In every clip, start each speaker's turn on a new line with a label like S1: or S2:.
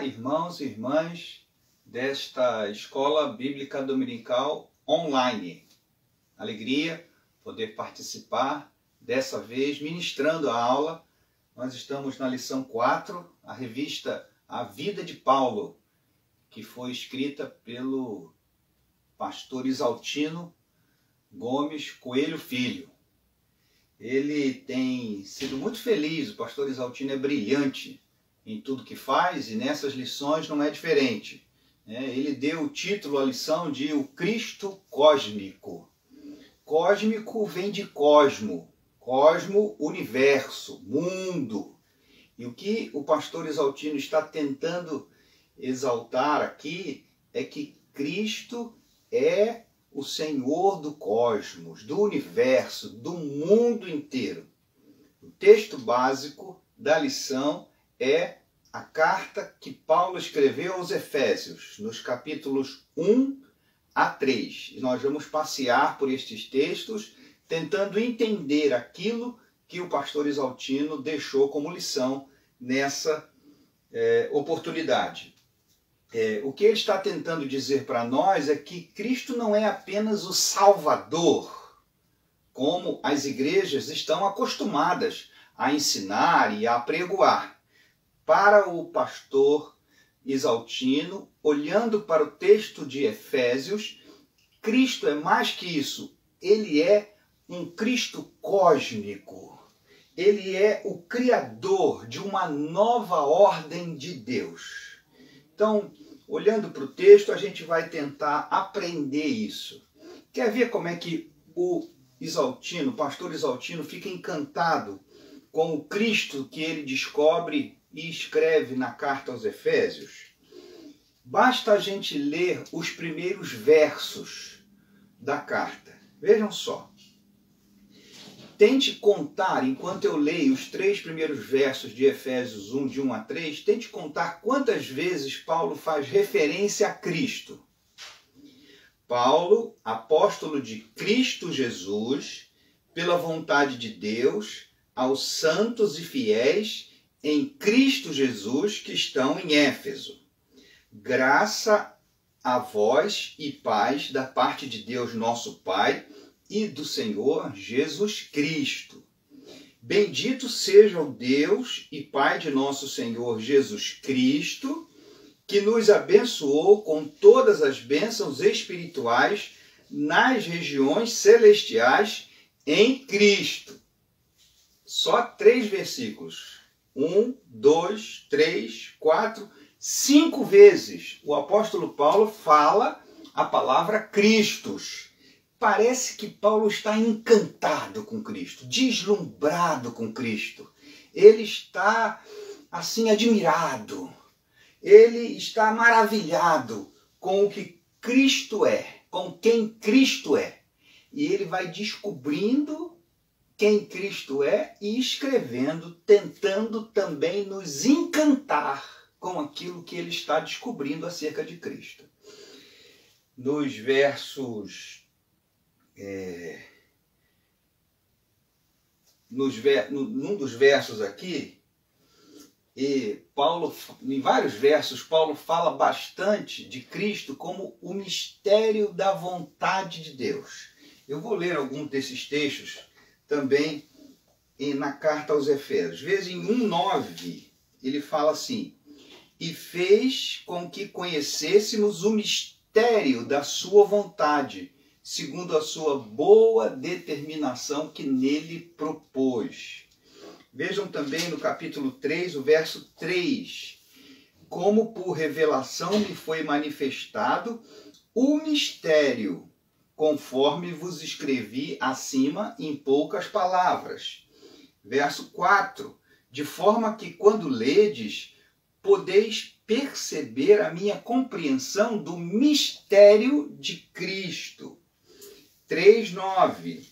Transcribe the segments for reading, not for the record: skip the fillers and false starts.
S1: Olá, irmãos e irmãs desta Escola Bíblica Dominical online. Alegria poder participar, dessa vez ministrando a aula. Nós estamos na lição 4, a revista A Vida de Paulo, que foi escrita pelo pastor Isaltino Gomes Coelho Filho. Ele tem sido muito feliz, o pastor Isaltino é brilhante em tudo que faz e nessas lições não é diferente. Ele deu o título à lição de O Cristo Cósmico. Cósmico vem de cosmo, cosmo, universo, mundo. E o que o pastor Isaltino está tentando exaltar aqui é que Cristo é o Senhor do cosmos, do universo, do mundo inteiro. O texto básico da lição é a carta que Paulo escreveu aos Efésios, nos capítulos 1 a 3. E nós vamos passear por estes textos, tentando entender aquilo que o pastor Isaltino deixou como lição nessa oportunidade. O que ele está tentando dizer para nós é que Cristo não é apenas o Salvador, como as igrejas estão acostumadas a ensinar e a apregoar. Para o pastor Isaltino, olhando para o texto de Efésios, Cristo é mais que isso. Ele é um Cristo cósmico. Ele é o Criador de uma nova ordem de Deus. Então, olhando para o texto, a gente vai tentar aprender isso. Quer ver como é que o pastor Isaltino, fica encantado com o Cristo que ele descobre e escreve na carta aos Efésios? Basta a gente ler os primeiros versos da carta. Vejam só. Tente contar, enquanto eu leio os 3 primeiros versos de Efésios 1, de 1 a 3, tente contar quantas vezes Paulo faz referência a Cristo. Paulo, apóstolo de Cristo Jesus, pela vontade de Deus, aos santos e fiéis em Cristo Jesus que estão em Éfeso. Graça a vós e paz da parte de Deus nosso Pai e do Senhor Jesus Cristo. Bendito seja o Deus e Pai de nosso Senhor Jesus Cristo, que nos abençoou com todas as bênçãos espirituais nas regiões celestiais em Cristo. Só 3 versículos. 1, 2, 3, 4, 5 vezes o apóstolo Paulo fala a palavra Cristos. Parece que Paulo está encantado com Cristo, deslumbrado com Cristo. Ele está assim admirado. Ele está maravilhado com o que Cristo é, com quem Cristo é. E ele vai descobrindo quem Cristo é e escrevendo, tentando também nos encantar com aquilo que ele está descobrindo acerca de Cristo. Nos versos... num dos versos aqui, em vários versos, Paulo fala bastante de Cristo como o mistério da vontade de Deus. Eu vou ler alguns desses textos também na carta aos Efésios. Veja, em 1:9, ele fala assim: e fez com que conhecêssemos o mistério da sua vontade, segundo a sua boa determinação que nele propôs. Vejam também no capítulo 3, o verso 3. Como por revelação me foi manifestado o mistério, conforme vos escrevi acima em poucas palavras. Verso 4. De forma que quando ledes, podeis perceber a minha compreensão do mistério de Cristo. 3:9.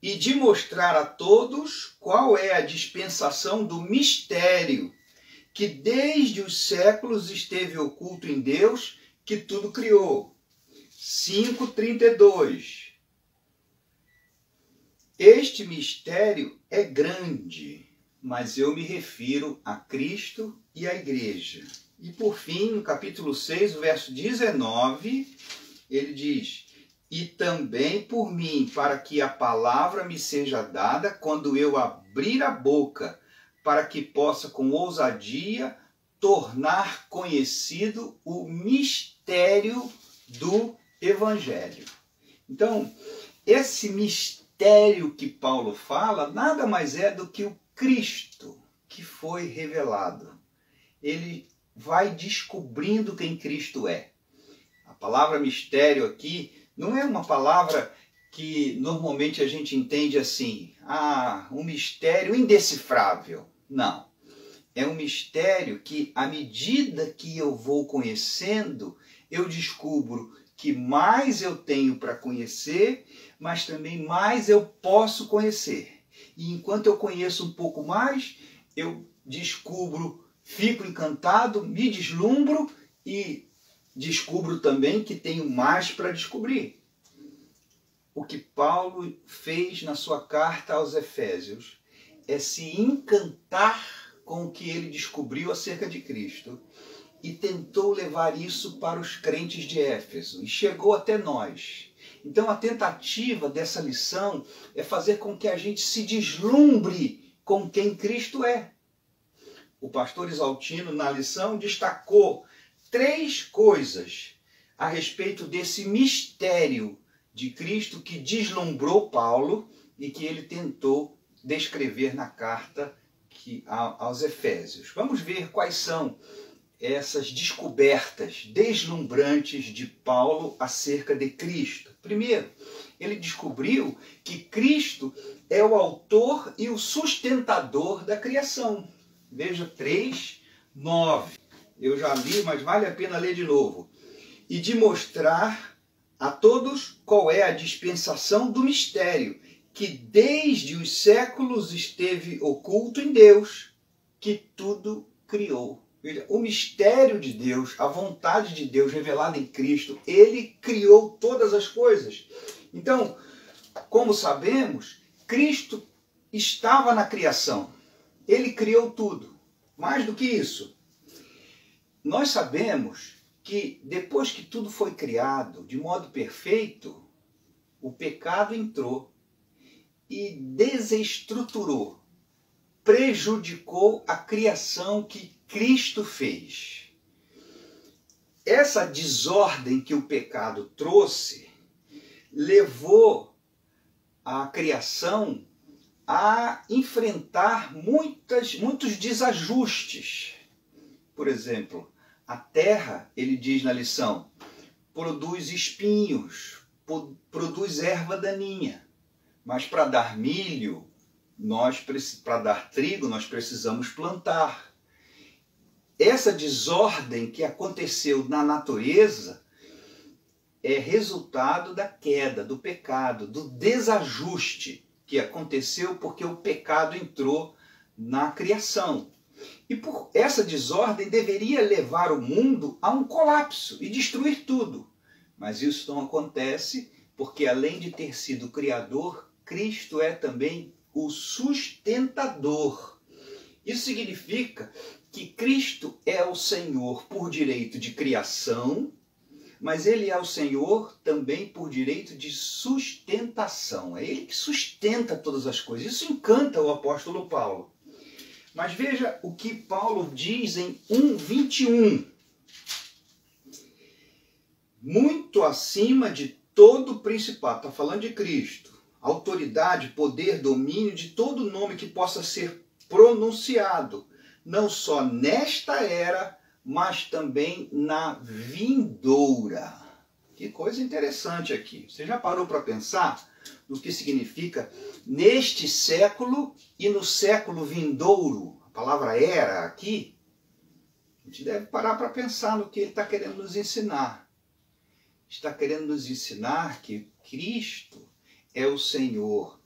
S1: E de mostrar a todos qual é a dispensação do mistério, que desde os séculos esteve oculto em Deus, que tudo criou. 5:32. Este mistério é grande, mas eu me refiro a Cristo e à igreja. E por fim, no capítulo 6, o verso 19, ele diz: e também por mim, para que a palavra me seja dada quando eu abrir a boca, para que possa com ousadia tornar conhecido o mistério do Evangelho. Então, esse mistério que Paulo fala nada mais é do que o Cristo que foi revelado. Ele vai descobrindo quem Cristo é. A palavra mistério aqui não é uma palavra que normalmente a gente entende assim, um mistério indecifrável. Não. É um mistério que, à medida que eu vou conhecendo, eu descubro que mais eu tenho para conhecer, mas também mais eu posso conhecer. E enquanto eu conheço um pouco mais, eu descubro, fico encantado, me deslumbro e descubro também que tenho mais para descobrir. O que Paulo fez na sua carta aos Efésios é se encantar com o que ele descobriu acerca de Cristo e tentou levar isso para os crentes de Éfeso e chegou até nós. Então a tentativa dessa lição é fazer com que a gente se deslumbre com quem Cristo é. O pastor Isaltino, na lição, destacou 3 coisas a respeito desse mistério de Cristo que deslumbrou Paulo e que ele tentou descrever na carta aos Efésios. Vamos ver quais são essas descobertas deslumbrantes de Paulo acerca de Cristo. Primeiro, ele descobriu que Cristo é o autor e o sustentador da criação. Veja 3:9. Eu já li, mas vale a pena ler de novo. E de mostrar a todos qual é a dispensação do mistério, que desde os séculos esteve oculto em Deus, que tudo criou. O mistério de Deus, a vontade de Deus revelada em Cristo, ele criou todas as coisas. Então, como sabemos, Cristo estava na criação. Ele criou tudo. Mais do que isso, nós sabemos que depois que tudo foi criado de modo perfeito, o pecado entrou e desestruturou, prejudicou a criação que Cristo fez. Essa desordem que o pecado trouxe levou a criação a enfrentar muitos desajustes. Por exemplo, a terra, ele diz na lição, produz espinhos, produz erva daninha. Mas para dar milho, para dar trigo, nós precisamos plantar. Essa desordem que aconteceu na natureza é resultado da queda, do pecado, do desajuste que aconteceu porque o pecado entrou na criação. E por essa desordem deveria levar o mundo a um colapso e destruir tudo. Mas isso não acontece porque, além de ter sido criador, Cristo é também o sustentador. Isso significa que Cristo é o Senhor por direito de criação, mas ele é o Senhor também por direito de sustentação. É ele que sustenta todas as coisas. Isso encanta o apóstolo Paulo. Mas veja o que Paulo diz em 1:21. Muito acima de todo principado, está falando de Cristo, autoridade, poder, domínio, de todo nome que possa ser pronunciado, não só nesta era, mas também na vindoura. Que coisa interessante aqui. Você já parou para pensar no que significa neste século e no século vindouro? A palavra era aqui. A gente deve parar para pensar no que ele está querendo nos ensinar. Está querendo nos ensinar que Cristo é o Senhor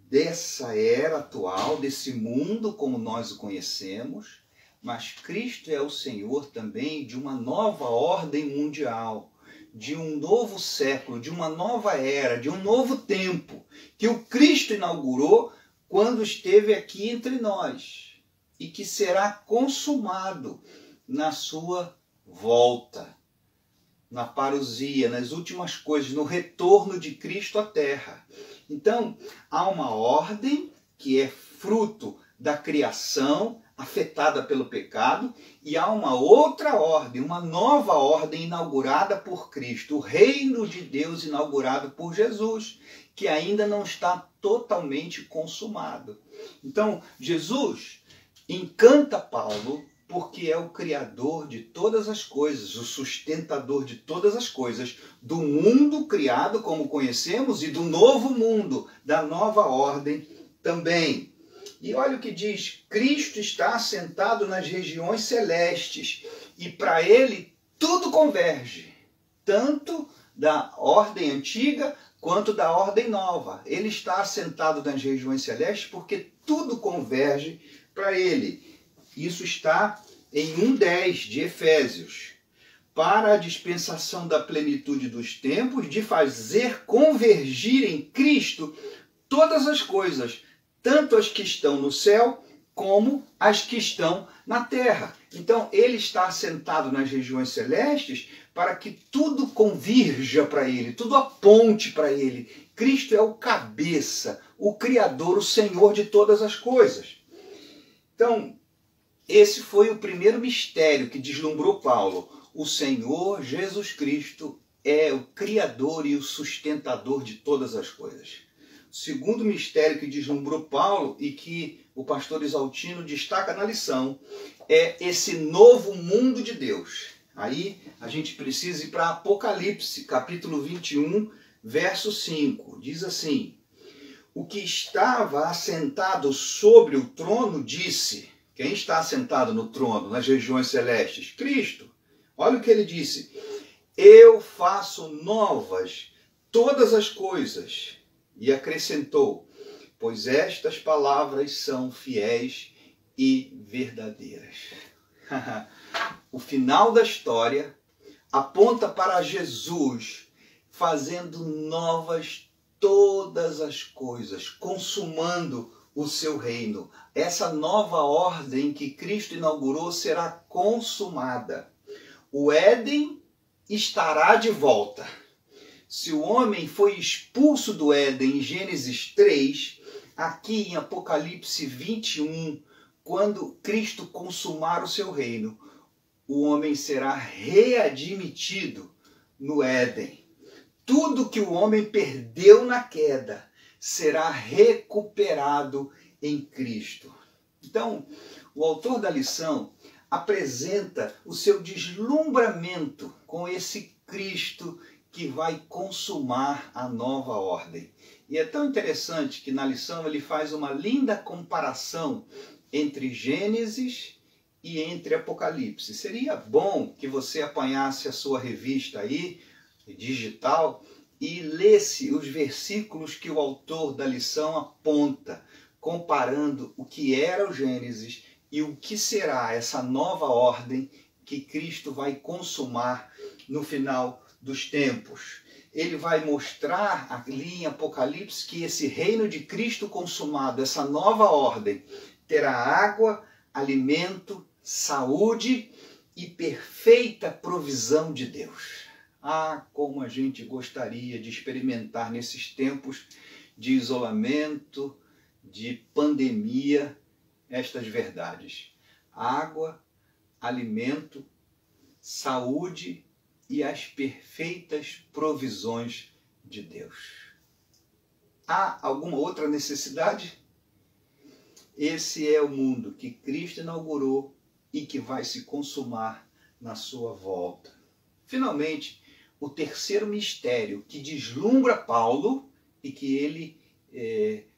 S1: dessa era atual, desse mundo como nós o conhecemos, mas Cristo é o Senhor também de uma nova ordem mundial, de um novo século, de uma nova era, de um novo tempo, que o Cristo inaugurou quando esteve aqui entre nós, e que será consumado na sua volta, na parousia, nas últimas coisas, no retorno de Cristo à Terra. Então, há uma ordem que é fruto da criação, afetada pelo pecado, e há uma outra ordem, uma nova ordem inaugurada por Cristo, o reino de Deus inaugurado por Jesus, que ainda não está totalmente consumado. Então, Jesus encanta Paulo porque é o criador de todas as coisas, o sustentador de todas as coisas, do mundo criado como conhecemos e do novo mundo, da nova ordem também. E olha o que diz: Cristo está assentado nas regiões celestes e para ele tudo converge, tanto da ordem antiga quanto da ordem nova. Ele está assentado nas regiões celestes porque tudo converge para ele. Isso está em 1:10 de Efésios. Para a dispensação da plenitude dos tempos, de fazer convergir em Cristo todas as coisas, tanto as que estão no céu como as que estão na terra. Então, ele está assentado nas regiões celestes para que tudo convirja para ele, tudo aponte para ele. Cristo é o cabeça, o Criador, o Senhor de todas as coisas. Então, esse foi o primeiro mistério que deslumbrou Paulo. O Senhor Jesus Cristo é o Criador e o sustentador de todas as coisas. O segundo mistério que deslumbrou Paulo e que o pastor Exaltino destaca na lição é esse novo mundo de Deus. Aí a gente precisa ir para Apocalipse, capítulo 21, verso 5. Diz assim: o que estava assentado sobre o trono disse... Quem está assentado no trono, nas regiões celestes? Cristo. Olha o que ele disse: eu faço novas todas as coisas. E acrescentou: pois estas palavras são fiéis e verdadeiras. O final da história aponta para Jesus fazendo novas todas as coisas, consumando o seu reino. Essa nova ordem que Cristo inaugurou será consumada. O Éden estará de volta. Se o homem foi expulso do Éden em Gênesis 3, aqui em Apocalipse 21, quando Cristo consumar o seu reino, o homem será readmitido no Éden. Tudo que o homem perdeu na queda será recuperado em Cristo. Então, o autor da lição apresenta o seu deslumbramento com esse Cristo que vai consumar a nova ordem. E é tão interessante que na lição ele faz uma linda comparação entre Gênesis e entre Apocalipse. Seria bom que você apanhasse a sua revista aí, digital, e lesse os versículos que o autor da lição aponta, comparando o que era o Gênesis e o que será essa nova ordem que Cristo vai consumar no final dos tempos. Ele vai mostrar ali em Apocalipse que esse reino de Cristo consumado, essa nova ordem, terá água, alimento, saúde e perfeita provisão de Deus. Ah, como a gente gostaria de experimentar nesses tempos de isolamento, de pandemia, estas verdades. Água, alimento, saúde e as perfeitas provisões de Deus. Há alguma outra necessidade? Esse é o mundo que Cristo inaugurou e que vai se consumar na sua volta. Finalmente, o terceiro mistério que deslumbra Paulo e que ele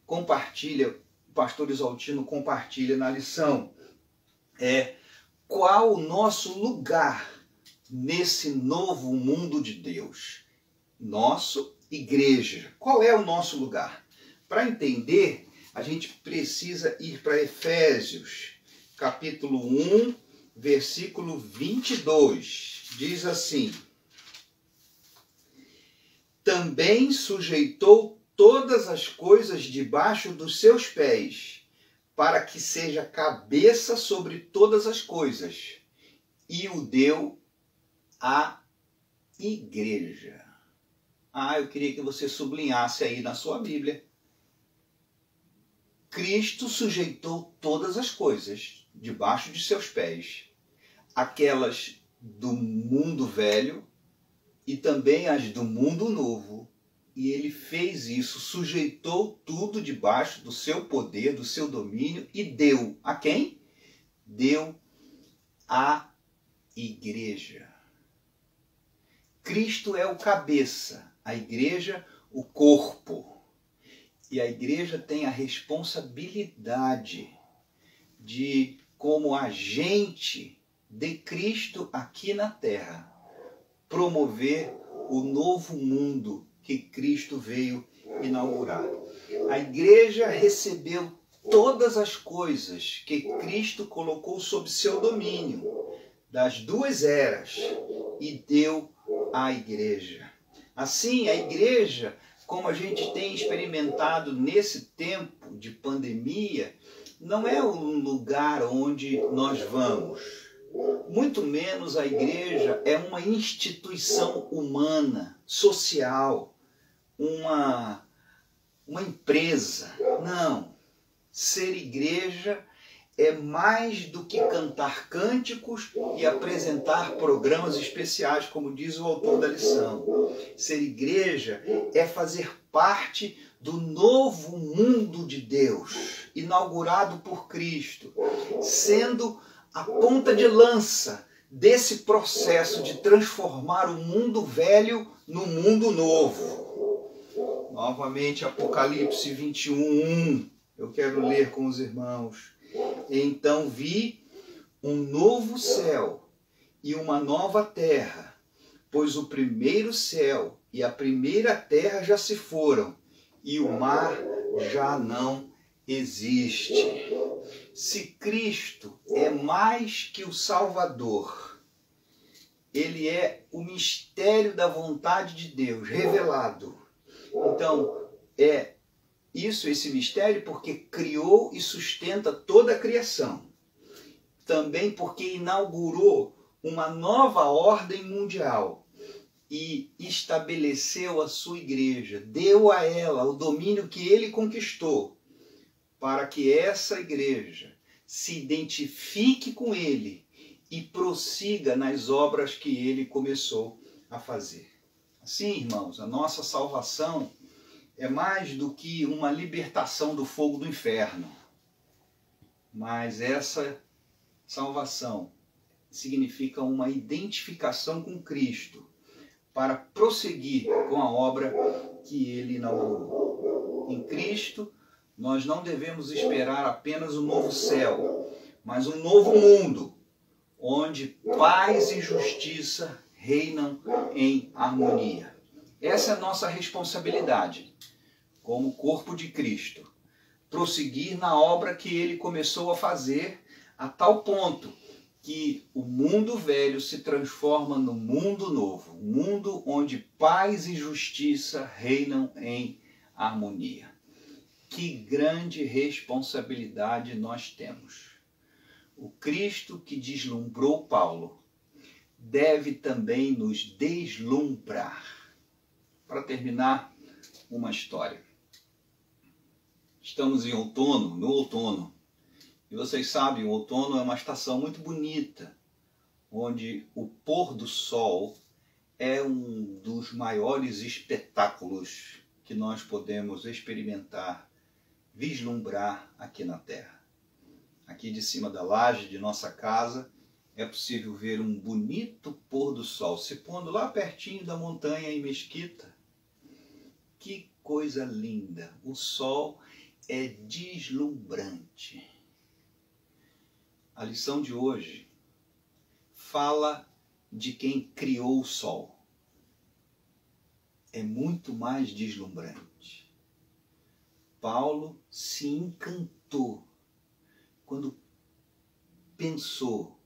S1: compartilha, o pastor Exaltino compartilha na lição, é qual o nosso lugar nesse novo mundo de Deus. Nosso, igreja. Qual é o nosso lugar? Para entender, a gente precisa ir para Efésios, capítulo 1, versículo 22. Diz assim: também sujeitou todas as coisas debaixo dos seus pés, para que seja cabeça sobre todas as coisas. e o deu à igreja. Eu queria que você sublinhasse aí na sua Bíblia. Cristo sujeitou todas as coisas debaixo de seus pés, aquelas do mundo velho e também as do mundo novo. E ele fez isso, sujeitou tudo debaixo do seu poder, do seu domínio e deu a quem? Deu à igreja. Cristo é o cabeça, a igreja o corpo. E a igreja tem a responsabilidade de, como agente de Cristo aqui na terra, promover o novo mundo que Cristo veio inaugurar. A igreja recebeu todas as coisas que Cristo colocou sob seu domínio, das duas eras, e deu à igreja. Assim, a igreja, como a gente tem experimentado nesse tempo de pandemia, não é um lugar onde nós vamos. Muito menos a igreja é uma instituição humana, social, uma empresa. Não. Ser igreja é mais do que cantar cânticos e apresentar programas especiais, como diz o autor da lição. Ser igreja é fazer parte do novo mundo de Deus, inaugurado por Cristo, sendo a ponta de lança desse processo de transformar o mundo velho no mundo novo. Novamente, Apocalipse 21:1. Eu quero ler com os irmãos. Então vi um novo céu e uma nova terra, pois o primeiro céu e a primeira terra já se foram, e o mar já não existe. Se Cristo é mais que o Salvador, ele é o mistério da vontade de Deus revelado. Então, esse mistério, porque criou e sustenta toda a criação. Também porque inaugurou uma nova ordem mundial e estabeleceu a sua igreja, deu a ela o domínio que ele conquistou, para que essa igreja se identifique com ele e prossiga nas obras que ele começou a fazer. Assim, irmãos, a nossa salvação é mais do que uma libertação do fogo do inferno. Mas essa salvação significa uma identificação com Cristo para prosseguir com a obra que ele inaugurou. Em Cristo, nós não devemos esperar apenas um novo céu, mas um novo mundo, onde paz e justiça reinam em harmonia. Essa é a nossa responsabilidade, como corpo de Cristo, prosseguir na obra que ele começou a fazer, a tal ponto que o mundo velho se transforma no mundo novo, um mundo onde paz e justiça reinam em harmonia. Que grande responsabilidade nós temos! O Cristo que deslumbrou Paulo deve também nos deslumbrar. Para terminar, uma história. Estamos em outono, no outono. E vocês sabem, o outono é uma estação muito bonita, onde o pôr do sol é um dos maiores espetáculos que nós podemos experimentar, vislumbrar aqui na Terra. Aqui de cima da laje de nossa casa é possível ver um bonito pôr do sol se pondo lá pertinho da montanha em Mesquita. Que coisa linda! O sol é deslumbrante. A lição de hoje fala de quem criou o sol. É muito mais deslumbrante. Paulo se encantou quando pensou,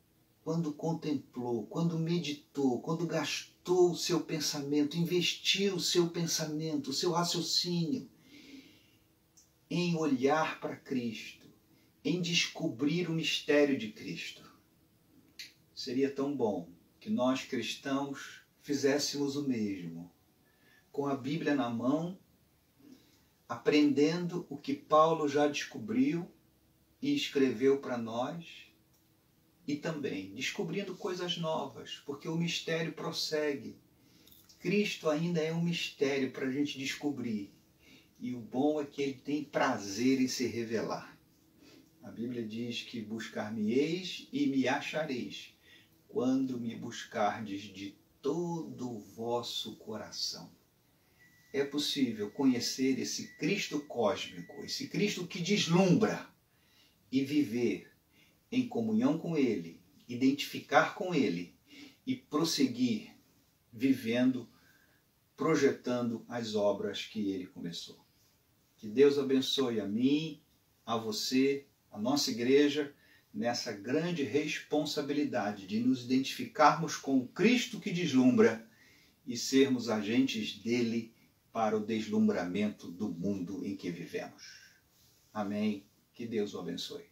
S1: quando contemplou, quando meditou, quando gastou o seu pensamento, investiu o seu pensamento, o seu raciocínio em olhar para Cristo, em descobrir o mistério de Cristo. Seria tão bom que nós cristãos fizéssemos o mesmo, com a Bíblia na mão, aprendendo o que Paulo já descobriu e escreveu para nós, e também descobrindo coisas novas, porque o mistério prossegue. Cristo ainda é um mistério para a gente descobrir, e o bom é que ele tem prazer em se revelar. A Bíblia diz que buscar-me-eis e me achareis, quando me buscardes de todo o vosso coração. É possível conhecer esse Cristo cósmico, esse Cristo que deslumbra, e viver em comunhão com Ele, identificar com Ele e prosseguir vivendo, projetando as obras que Ele começou. Que Deus abençoe a mim, a você, a nossa igreja, nessa grande responsabilidade de nos identificarmos com o Cristo que deslumbra e sermos agentes dele para o deslumbramento do mundo em que vivemos. Amém. Que Deus o abençoe.